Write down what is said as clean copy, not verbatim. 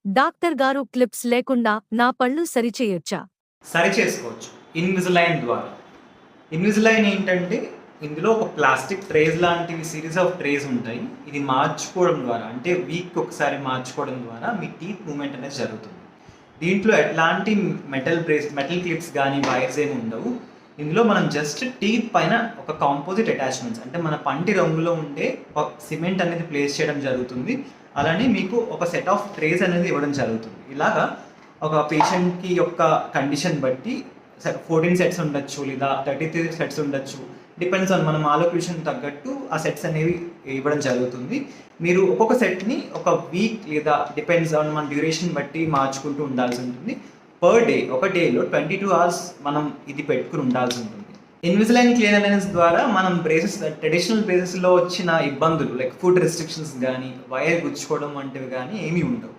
Doctor గారు clips లేకుండా నా పళ్ళు సరిచేయొచ్చా? సరి చేసుకోవచ్చు ఇన్విజిలైన్ ద్వారా. ఇన్విజిలైన్ ఏంటంటే ఇందులో ఒక ప్లాస్టిక్ ట్రేస్ లాంటివి సిరీస్ ఆఫ్ ట్రేస్ ఉంటాయి. ఇది మార్చుకోవడం ద్వారా అంటే వీక్ ఒకసారి మార్చుకోవడం ద్వారా మీ టీత్ మూమెంట్ అనేది జరుగుతుంది. దీంట్లో ఎట్లాంటి మెటల్ క్లిప్స్ కానీ వైర్స్ ఏమి ఉండవు. ఇందులో మనం జస్ట్ టీత్ పైన ఒక కాంపోజిట్ అటాచ్మెంట్స్ అంటే మన పంటి రంగులో ఉండే ఒక సిమెంట్ అనేది ప్లేస్ చేయడం జరుగుతుంది. అలానే మీకు ఒక సెట్ ఆఫ్ ట్రేస్ అనేది ఇవ్వడం జరుగుతుంది. ఇలాగా ఒక పేషెంట్కి యొక్క కండిషన్ బట్టి 14 సెట్స్ ఉండొచ్చు లేదా 33 సెట్స్ ఉండొచ్చు. డిపెండ్స్ ఆన్ మన ఆలోక్యూషన్ తగ్గట్టు ఆ సెట్స్ అనేవి ఇవ్వడం జరుగుతుంది. మీరు ఒక్కొక్క సెట్ని ఒక వీక్ లేదా డిపెండ్స్ ఆన్ మన డ్యూరేషన్ బట్టి మార్చుకుంటూ ఉండాల్సి ఉంటుంది. పర్ డే ఒక డేలో 22 అవర్స్ మనం ఇది పెట్టుకుని ఉండాల్సి ఉంటుంది. ఇన్విజిలైన్ క్లియరెన్స్ ద్వారా మనం ట్రెడిషనల్ బ్రేసెస్లో వచ్చిన ఇబ్బందులు లైక్ ఫుడ్ రెస్ట్రిక్షన్స్ కానీ వైర్ గుచ్చుకోవడం వంటివి కానీ ఏమీ ఉండవు.